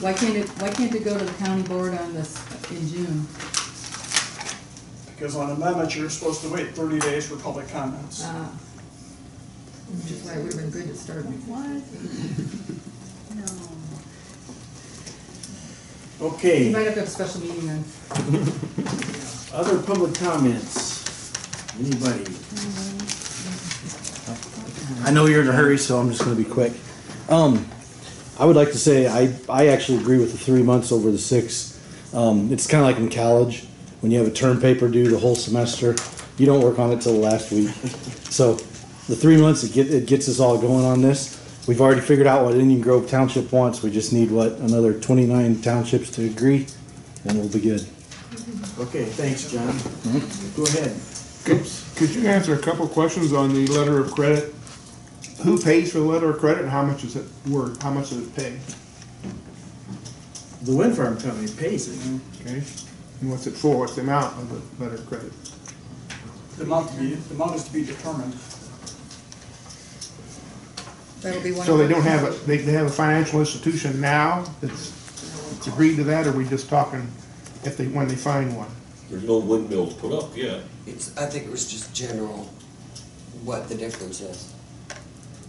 Why can't it go to the county board on this in June? Because on amendments, you're supposed to wait 30 days for public comments. Which is why it would've been good to start. You Okay, might have to have a special meeting then. other public comments? Anybody? I know you're in a hurry, so I'm just gonna be quick. I would like to say, I actually agree with the 3 months over the 6. It's kinda like in college, when you have a term paper due the whole semester, you don't work on it till the last week. So, the 3 months, it gets us all going on this. We've already figured out what Indian Grove Township wants, we just need, another 29 townships to agree, and we'll be good. Okay, thanks, John. Go ahead. Could you answer a couple of questions on the letter of credit? Who pays for the letter of credit and how much is it worth? How much does it pay? The wind farm company pays it. Okay? And what's it for? What's the amount of the letter of credit? The amount is to be determined. That'll be one. So they don't have they have a financial institution now that's agreed to that, or are we just talking when they find one? There's no windmills put up yet. I think it was just general, what the difference is.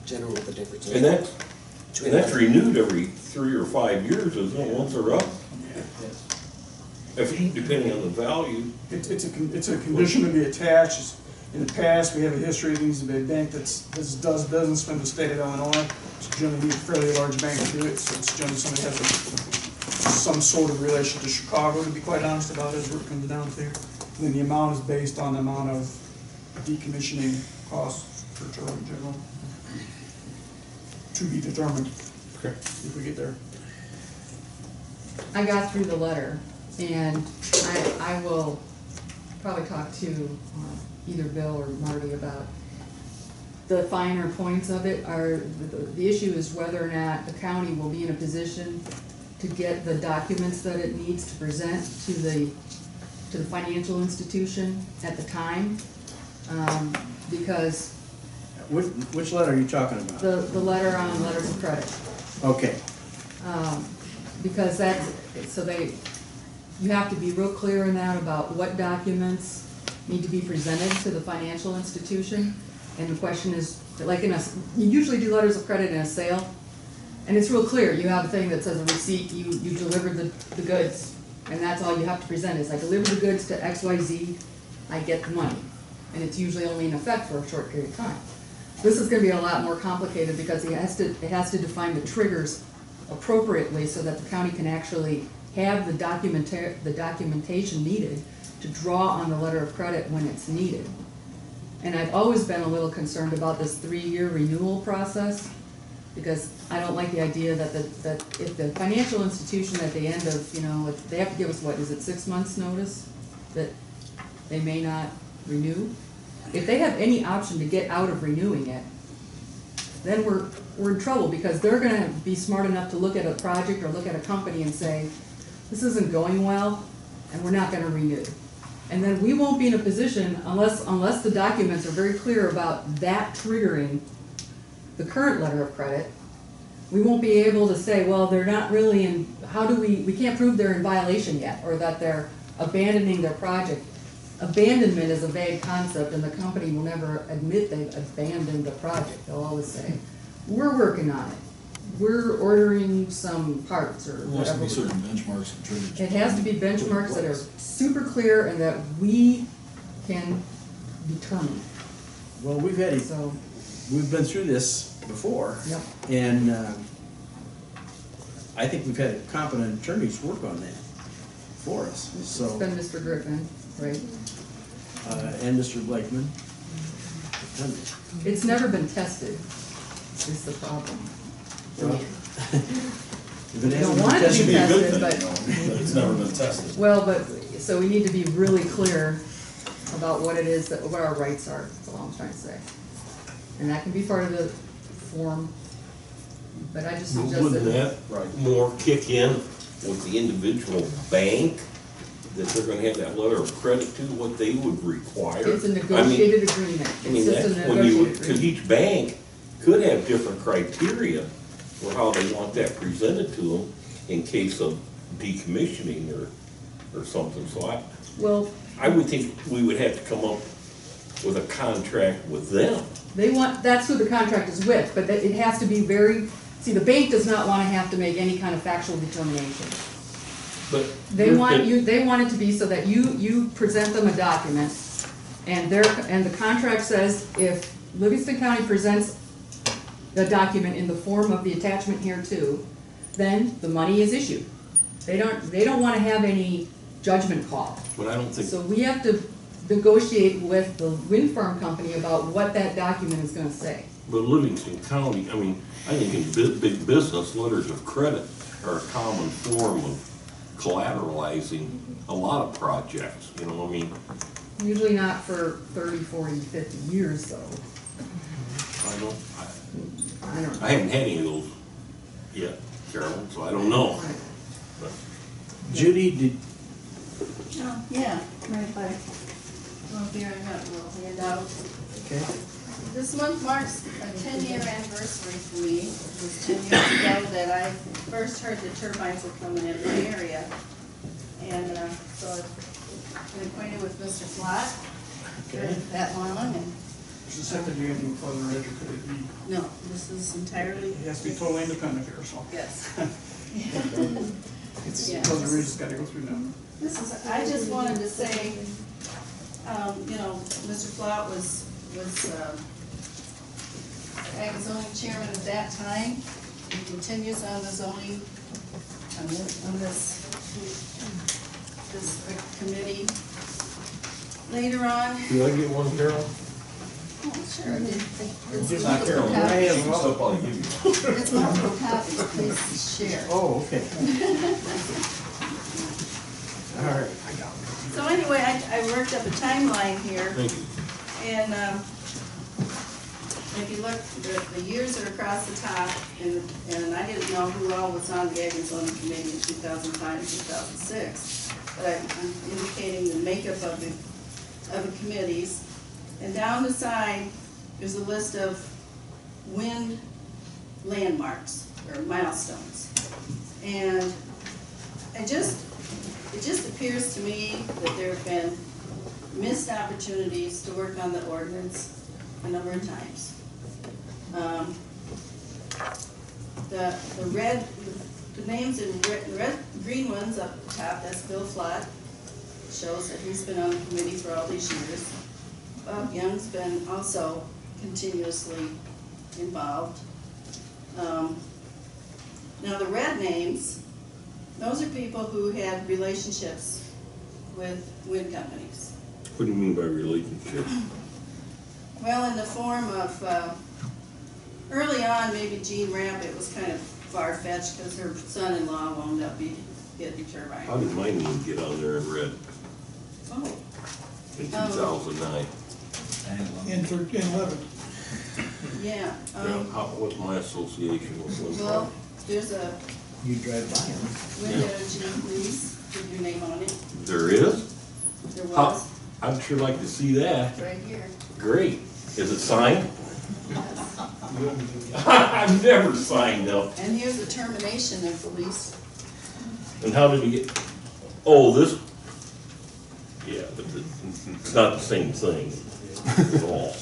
General what the difference is. And that's renewed every 3 or 5 years, isn't it, once they're up? Depending on the value. It's a condition to be attached. In the past, we have a history of these, a bank that does business from the state of Illinois. It's generally a fairly large bank to do it, so it's generally somebody has some sort of relation to Chicago, to be quite honest about it, is where it comes down to. And then the amount is based on the amount of decommissioning costs per term in general. To be determined. Okay. If we get there. I got through the letter, and I will probably talk to either Bill or Marty about the finer points of it. The issue is whether or not the county will be in a position to get the documents that it needs to present to the financial institution at the time, because Which letter are you talking about? The letter on letters of credit. Okay, Because that's, you have to be real clear in that about what documents need to be presented to the financial institution. And the question is, like you usually do letters of credit in a sale, and it's real clear. You have a thing that says a receipt, you delivered the goods, and that's all you have to present. It's I delivered the goods to XYZ, I get the money. And it's usually only in effect for a short period of time. This is gonna be a lot more complicated because it has to define the triggers appropriately so that the county can actually have the documentation needed to draw on the letter of credit when it's needed. And I've always been a little concerned about this 3-year renewal process, because I don't like the idea that if the financial institution at the end of, if they have to give us, what, is it 6 months notice that they may not renew? If they have any option to get out of renewing it, then we're in trouble, because they're gonna be smart enough to look at a project or look at a company and say, this isn't going well, and we're not gonna renew. And then we won't be in a position, unless the documents are very clear about that triggering the current letter of credit, we won't be able to say, well, they're not really in, we can't prove they're in violation yet, or that they're abandoning their project. Abandonment is a vague concept, and the company will never admit they've abandoned the project. They'll always say, we're working on it. We're ordering some parts or There has to whatever. be certain benchmarks and triggers. It has to be benchmarks that are super clear and that we can determine. well, we've been through this before. Yep. And I think we've had competent attorneys work on that for us, It's so, been Mr. Griffin, right? and Mr. Blakeman. It's never been tested, is the problem. Well, if it We hasn't don't been want it to tested- be Be a good tested, thing, but, it's never been tested. well, so we need to be really clear about what it is, what our rights are, that's all I'm trying to say. And that can be part of the form, but I just suggest Wouldn't that. that more kick in with the individual bank, that they're gonna have that letter of credit to, what they would require? It's a I mean- negotiated agreement. I mean, It's just a that's when you would, negotiated because agreement. each bank could have different criteria for how they want that presented to them in case of decommissioning or something, so Well, I would think we would have to come up with a contract with them. that's who the contract is with, but it has to be the bank does not wanna have to make any kind of factual determination. But They want it to be so that you present them a document, and the contract says if Livingston County presents the document in the form of the attachment here too, then the money is issued. They don't wanna have any judgment call. But I don't think, So we have to negotiate with the wind farm company about what that document is gonna say. but Livingston County, I mean, I think in big business, letters of credit are a common form of collateralizing a lot of projects, I mean, Usually not for 30, 40, 50 years though. I don't, I don't know. I haven't had any of those yet, Carolyn, so I don't know. Right. But Judy, did, Oh, yeah, right by, well, here I got a little handout. okay, This month marks a 10-year anniversary for me. It was 10 years ago that I first heard the turbines were coming in my area. And so I've been acquainted with Mr. Flat okay. for that long, and Does this have to do anything with Pleasant Ridge, or could it be, no, this is entirely. it has to be totally independent here, so. Yes. It's, Yeah. Pleasant Ridge has gotta go through them. I just wanted to say, Mr. Flout was ag zoning chairman at that time. He continues on the zoning, on this committee. Later on, do I get one, Carol? oh, sure, it's Not Carol, multiple I copies. have- I'll probably give you. It's multiple copies, please share. Oh, okay. All right, I got it. So anyway, I worked up a timeline here. Thank you. And if you look, the years are across the top, and I didn't know who all was on the Ag and Zoning Committee in 2005 and 2006. But I'm indicating the makeup of the committees. And down the side there's a list of wind landmarks or milestones. And it just appears to me that there have been missed opportunities to work on the ordinance a number of times. The names in red, green ones up top, that's Bill Flott, shows that he's been on the committee for all these years. Bob Young's been also continuously involved. Now the red names, those are people who had relationships with wind companies. What do you mean by relationship? Well, in the form of, early on, maybe Jean Ramp, it was kind of far-fetched because her son-in-law wound up getting turbine. How did my name get on there in red Oh, in 2009? In 11. yeah. What's my association with wind Well, farm? there's a You drive by them. wind energy lease with your name on it. There is? There was, I'd sure like to see that. right here. Great. Is it signed? Yes. I've never signed up. And here's the termination of the lease. And how did you get, oh, this, yeah, but it's not the same thing at all.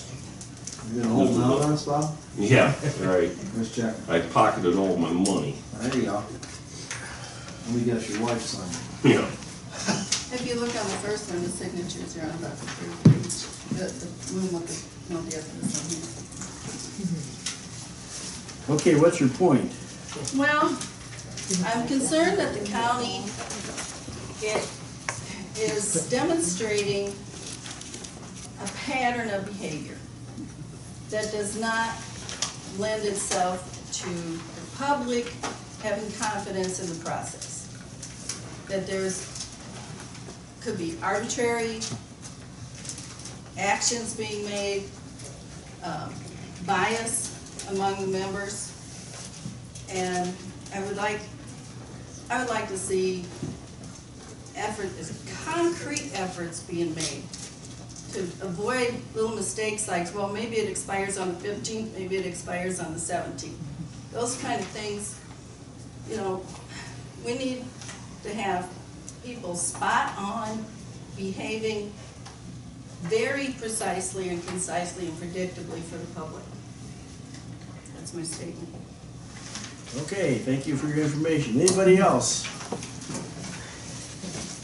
You gonna hold out on us, Bob? Yeah, right. Let's check. I pocketed all my money. There you go. Let me guess, your wife signed it. Yeah. If you look on the first one, the signatures are on about the third page. The room with the, no, the other one. Okay, what's your point? Well, I'm concerned that the county is demonstrating a pattern of behavior that does not lend itself to the public having confidence in the process. That could be arbitrary actions being made, bias among the members, and I would like to see concrete efforts being made to avoid little mistakes like, well, maybe it expires on the 15th, maybe it expires on the 17th. Those kind of things, you know, we need to have people spot on, behaving very precisely and concisely and predictably for the public. That's my statement. Okay, thank you for your information. Anybody else?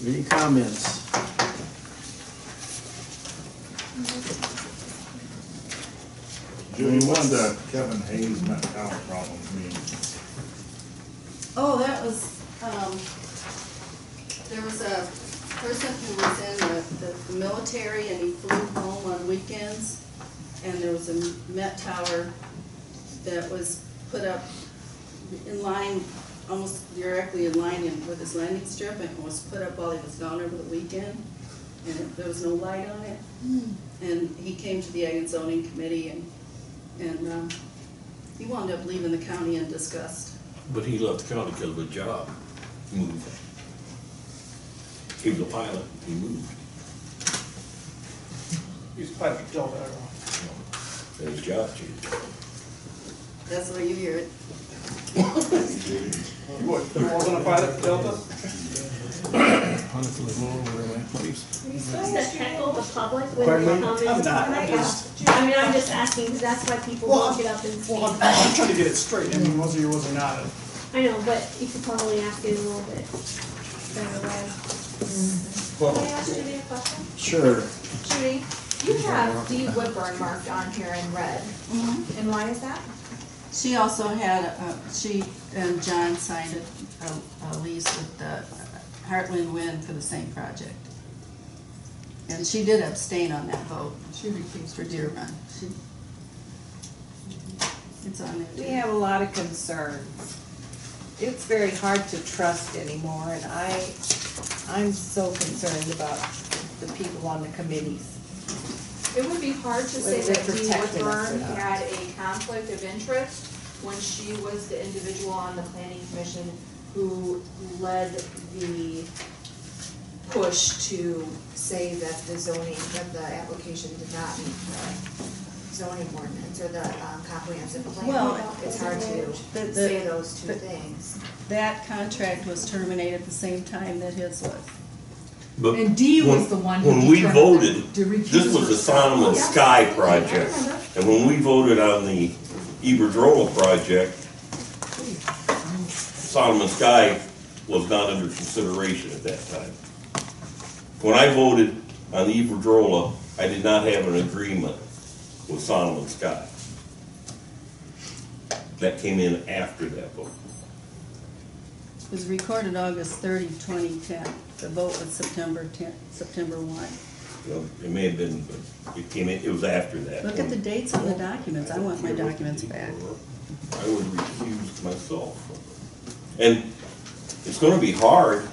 Any comments? Judy, what's the Kevin Hayes Met Tower problem mean? Oh, that was, there was a person who was in the military and he flew home on weekends, and there was a Met Tower that was put up in line, almost directly in line with his landing strip, and it was put up while he was gone over the weekend, and there was no light on it. And he came to the Ag and Zoning Committee, and he wound up leaving the county in disgust. But he left the county because of a job. Moved. He was a pilot, he moved. He's a pilot for Delta. And his job changed. That's the way you hear it. You wasn't a pilot for Delta? Are you supposed to heckle the public when Pardon they me? come in? I'm not, I'm I'm just asking, because that's why people Well, won't get up and speak. Well, I'm trying to get it straight. I mean, was he or was he not a? I know, but you could probably ask it a little bit better way. Can I ask Judy a question? Sure. Judy, you have Dee Woodburn marked on here in red, and why is that? She also had, she and John signed a lease with Heartland Wind for the same project. And she did abstain on that vote. She refused for Deer Run. It's on there. We have a lot of concerns. It's very hard to trust anymore, and I'm so concerned about the people on the committees. It would be hard to say Whether that they're Dee protecting us or Woodburn not. had a conflict of interest when she was the individual on the planning commission who led the push to say that the zoning, that the application did not meet the zoning ordinance or the comprehensive plan. Well, It's hard to the- say those two the- things. That contract was terminated at the same time that his was. But And Dee was when- the one who When we determined voted, to recuse this was the herself. Solomon Oh, yeah. Sky I project. remember. And when we voted on the Iberdrola project, Solomon Sky was not under consideration at that time. When I voted on the Iberdrola, I did not have an agreement with Solomon Sky. That came in after that vote. It was recorded August 30, 2010. The vote was September 1. You know, it may have been, but it came in, it was after that. Look at the dates on the documents. I want my documents back. I would recuse myself. And it's gonna be hard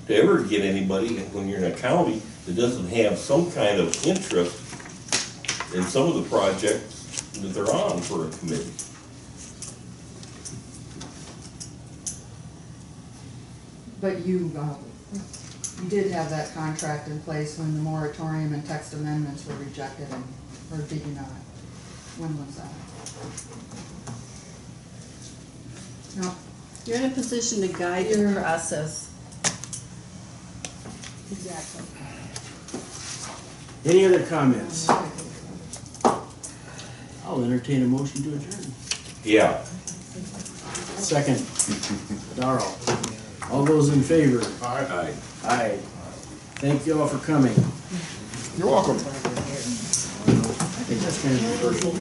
to ever get anybody, when you're in a county, that doesn't have some kind of interest in some of the projects that they're on for a committee. But you did have that contract in place when the moratorium and text amendments were rejected, and, or did you not? When was that? No. You're in a position to guide the process. Exactly. Any other comments? I'll entertain a motion to adjourn. Yeah. Second. Darrell. All those in favor? Aye. Aye. Thank you all for coming. You're welcome. I think that's kind of controversial.